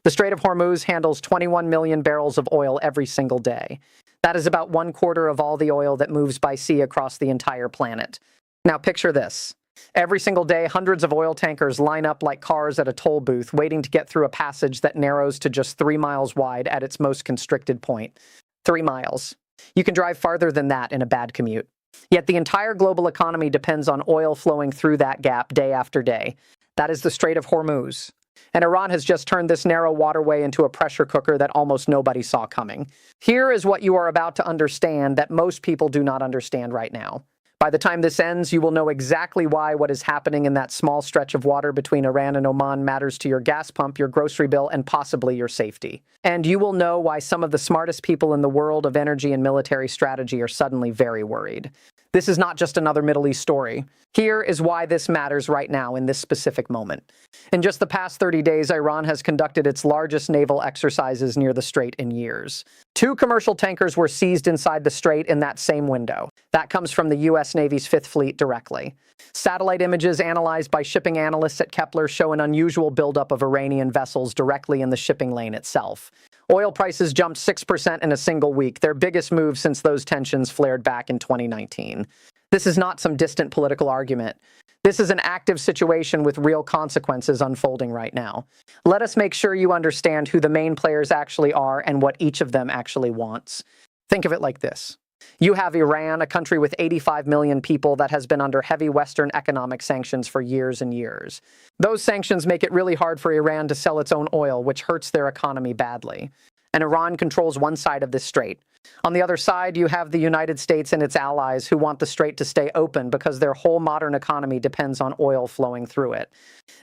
The Strait of Hormuz handles 21 million barrels of oil every single day. That is about 1/4 of all the oil that moves by sea across the entire planet. Now picture this. Every single day, hundreds of oil tankers line up like cars at a toll booth, waiting to get through a passage that narrows to just 3 miles wide at its most constricted point. 3 miles. You can drive farther than that in a bad commute. Yet the entire global economy depends on oil flowing through that gap day after day. That is the Strait of Hormuz. And Iran has just turned this narrow waterway into a pressure cooker that almost nobody saw coming. Here is what you are about to understand that most people do not understand right now. By the time this ends, you will know exactly why what is happening in that small stretch of water between Iran and Oman matters to your gas pump, your grocery bill, and possibly your safety. And you will know why some of the smartest people in the world of energy and military strategy are suddenly very worried. This is not just another Middle East story. Here is why this matters right now in this specific moment. In just the past 30 days, Iran has conducted its largest naval exercises near the strait in years. 2 commercial tankers were seized inside the strait in that same window. That comes from the U.S. Navy's 5th Fleet directly. Satellite images analyzed by shipping analysts at Kepler show an unusual buildup of Iranian vessels directly in the shipping lane itself. Oil prices jumped 6% in a single week, their biggest move since those tensions flared back in 2019. This is not some distant political argument. This is an active situation with real consequences unfolding right now. Let us make sure you understand who the main players actually are and what each of them actually wants. Think of it like this. You have Iran, a country with 85 million people that has been under heavy Western economic sanctions for years and years. Those sanctions make it really hard for Iran to sell its own oil, which hurts their economy badly. And Iran controls one side of this strait. On the other side, you have the United States and its allies who want the strait to stay open because their whole modern economy depends on oil flowing through it.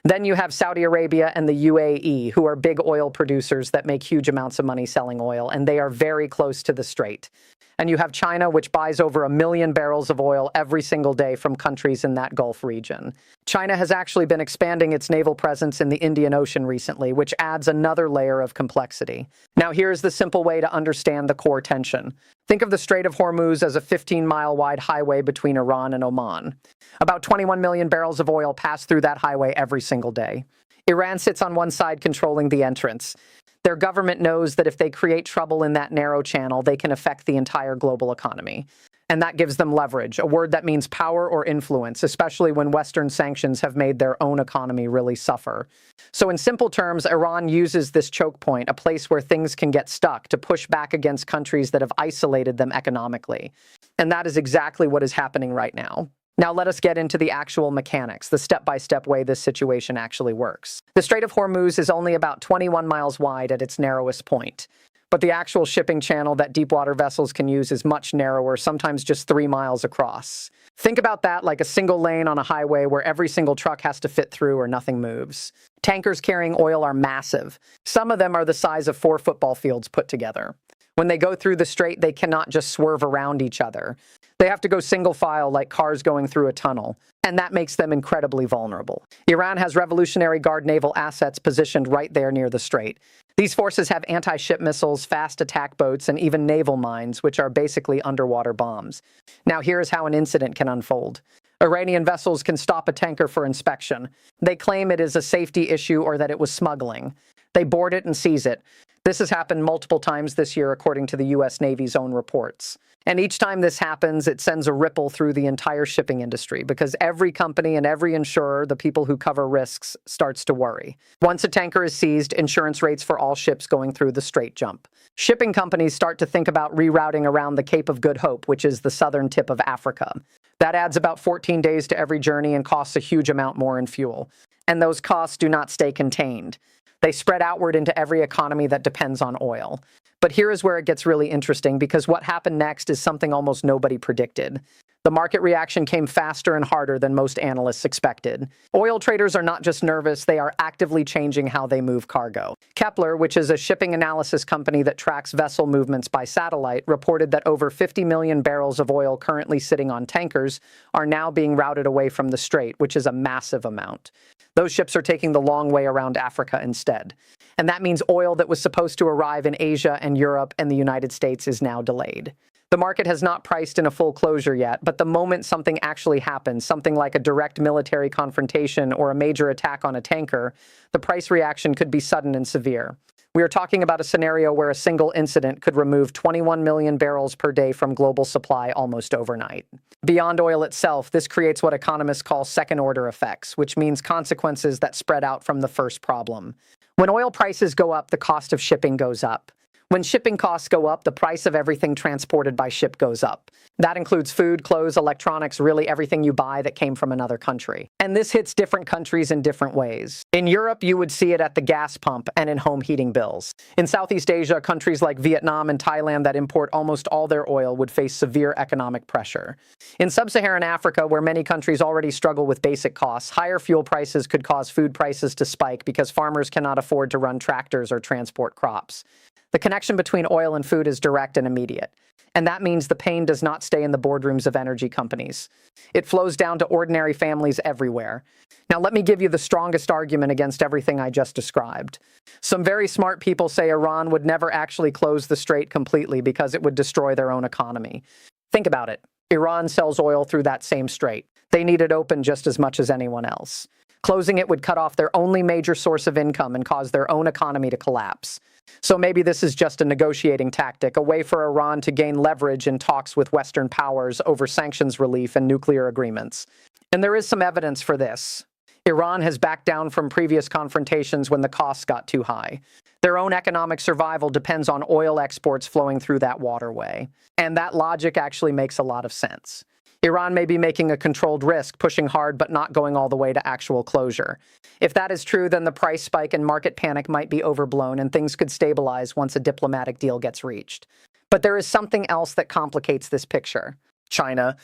Then you have Saudi Arabia and the UAE, who are big oil producers that make huge amounts of money selling oil, and they are very close to the strait. And you have China, which buys over 1 million barrels of oil every single day from countries in that Gulf region. China has actually been expanding its naval presence in the Indian Ocean recently, which adds another layer of complexity. Now, here's the simple way to understand the core tension. Think of the Strait of Hormuz as a 15-mile wide highway between Iran and Oman. About 21 million barrels of oil pass through that highway every single day. Iran sits on one side controlling the entrance. Their government knows that if they create trouble in that narrow channel, they can affect the entire global economy. And that gives them leverage, a word that means power or influence, especially when Western sanctions have made their own economy really suffer. So in simple terms, Iran uses this choke point, a place where things can get stuck, to push back against countries that have isolated them economically. And that is exactly what is happening right now. Now let us get into the actual mechanics, the step-by-step way this situation actually works. The Strait of Hormuz is only about 21 miles wide at its narrowest point. But the actual shipping channel that deepwater vessels can use is much narrower, sometimes just 3 miles across. Think about that like a single lane on a highway where every single truck has to fit through or nothing moves. Tankers carrying oil are massive. Some of them are the size of 4 football fields put together. When they go through the strait, they cannot just swerve around each other. They have to go single file like cars going through a tunnel, and that makes them incredibly vulnerable. Iran has Revolutionary Guard naval assets positioned right there near the strait. These forces have anti-ship missiles, fast attack boats, and even naval mines, which are basically underwater bombs. Now here's how an incident can unfold. Iranian vessels can stop a tanker for inspection. They claim it is a safety issue or that it was smuggling. They board it and seize it. This has happened multiple times this year, according to the U.S. Navy's own reports. And each time this happens, it sends a ripple through the entire shipping industry because every company and every insurer, the people who cover risks, starts to worry. Once a tanker is seized, insurance rates for all ships going through the strait jump. Shipping companies start to think about rerouting around the Cape of Good Hope, which is the southern tip of Africa. That adds about 14 days to every journey and costs a huge amount more in fuel. And those costs do not stay contained. They spread outward into every economy that depends on oil. But here is where it gets really interesting because what happened next is something almost nobody predicted. The market reaction came faster and harder than most analysts expected. Oil traders are not just nervous, they are actively changing how they move cargo. Kepler, which is a shipping analysis company that tracks vessel movements by satellite, reported that over 50 million barrels of oil currently sitting on tankers are now being routed away from the strait, which is a massive amount. Those ships are taking the long way around Africa instead. And that means oil that was supposed to arrive in Asia and Europe and the United States is now delayed. The market has not priced in a full closure yet, but the moment something actually happens, something like a direct military confrontation or a major attack on a tanker, the price reaction could be sudden and severe. We are talking about a scenario where a single incident could remove 21 million barrels per day from global supply almost overnight. Beyond oil itself, this creates what economists call second-order effects, which means consequences that spread out from the first problem. When oil prices go up, the cost of shipping goes up. When shipping costs go up, the price of everything transported by ship goes up. That includes food, clothes, electronics, really everything you buy that came from another country. And this hits different countries in different ways. In Europe, you would see it at the gas pump and in home heating bills. In Southeast Asia, countries like Vietnam and Thailand that import almost all their oil would face severe economic pressure. In sub-Saharan Africa, where many countries already struggle with basic costs, higher fuel prices could cause food prices to spike because farmers cannot afford to run tractors or transport crops. The connection between oil and food is direct and immediate, and that means the pain does not stay in the boardrooms of energy companies. It flows down to ordinary families everywhere. Now, let me give you the strongest argument against everything I just described. Some very smart people say Iran would never actually close the strait completely because it would destroy their own economy. Think about it. Iran sells oil through that same strait. They need it open just as much as anyone else. Closing it would cut off their only major source of income and cause their own economy to collapse. So maybe this is just a negotiating tactic, a way for Iran to gain leverage in talks with Western powers over sanctions relief and nuclear agreements. And there is some evidence for this. Iran has backed down from previous confrontations when the costs got too high. Their own economic survival depends on oil exports flowing through that waterway. And that logic actually makes a lot of sense. Iran may be making a controlled risk, pushing hard but not going all the way to actual closure. If that is true, then the price spike and market panic might be overblown and things could stabilize once a diplomatic deal gets reached. But there is something else that complicates this picture. China.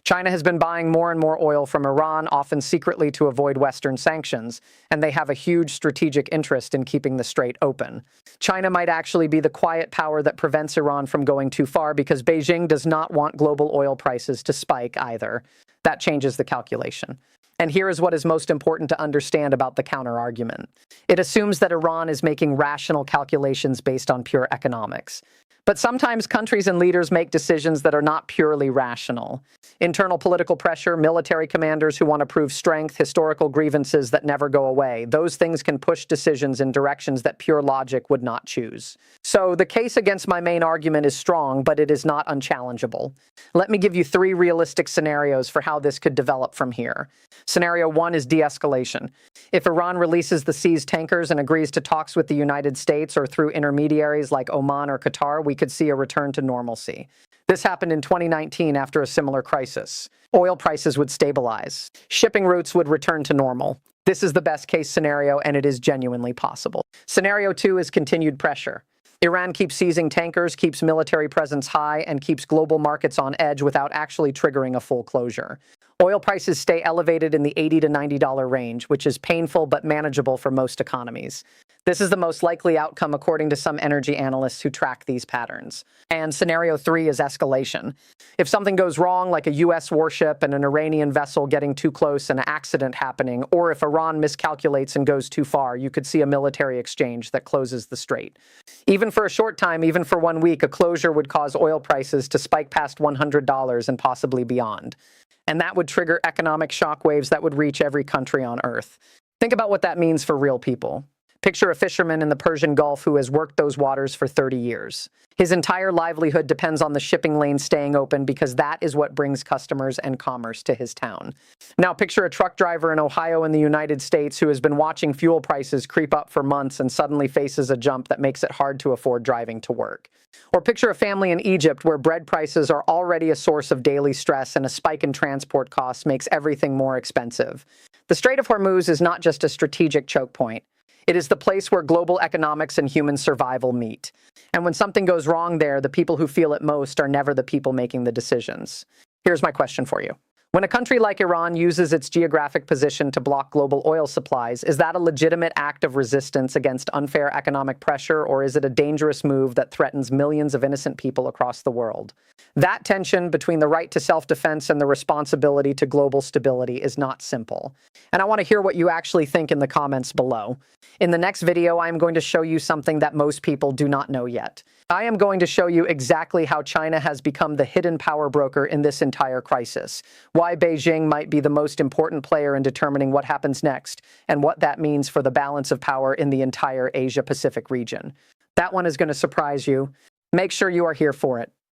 China has been buying more and more oil from Iran, often secretly to avoid Western sanctions, and they have a huge strategic interest in keeping the strait open. China might actually be the quiet power that prevents Iran from going too far because Beijing does not want global oil prices to spike either. That changes the calculation. And here is what is most important to understand about the counter-argument. It assumes that Iran is making rational calculations based on pure economics. But sometimes countries and leaders make decisions that are not purely rational. Internal political pressure, military commanders who want to prove strength, historical grievances that never go away. Those things can push decisions in directions that pure logic would not choose. So the case against my main argument is strong, but it is not unchallengeable. Let me give you 3 realistic scenarios for how this could develop from here. Scenario 1 is de-escalation. If Iran releases the seized tankers and agrees to talks with the United States or through intermediaries like Oman or Qatar, we could see a return to normalcy. This happened in 2019 after a similar crisis. Oil prices would stabilize. Shipping routes would return to normal. This is the best case scenario, and it is genuinely possible. Scenario 2 is continued pressure. Iran keeps seizing tankers, keeps military presence high, and keeps global markets on edge without actually triggering a full closure. Oil prices stay elevated in the $80 to $90 range, which is painful but manageable for most economies. This is the most likely outcome according to some energy analysts who track these patterns. And scenario 3 is escalation. If something goes wrong, like a US warship and an Iranian vessel getting too close and an accident happening, or if Iran miscalculates and goes too far, you could see a military exchange that closes the strait. Even for a short time, even for 1 week, a closure would cause oil prices to spike past $100 and possibly beyond. And that would trigger economic shockwaves that would reach every country on Earth. Think about what that means for real people. Picture a fisherman in the Persian Gulf who has worked those waters for 30 years. His entire livelihood depends on the shipping lane staying open because that is what brings customers and commerce to his town. Now picture a truck driver in Ohio in the United States who has been watching fuel prices creep up for months and suddenly faces a jump that makes it hard to afford driving to work. Or picture a family in Egypt where bread prices are already a source of daily stress and a spike in transport costs makes everything more expensive. The Strait of Hormuz is not just a strategic choke point. It is the place where global economics and human survival meet. And when something goes wrong there, the people who feel it most are never the people making the decisions. Here's my question for you. When a country like Iran uses its geographic position to block global oil supplies, is that a legitimate act of resistance against unfair economic pressure, or is it a dangerous move that threatens millions of innocent people across the world? That tension between the right to self-defense and the responsibility to global stability is not simple. And I want to hear what you actually think in the comments below. In the next video, I am going to show you something that most people do not know yet. I am going to show you exactly how China has become the hidden power broker in this entire crisis, why why Beijing might be the most important player in determining what happens next and what that means for the balance of power in the entire Asia-Pacific region. That one is going to surprise you. Make sure you are here for it.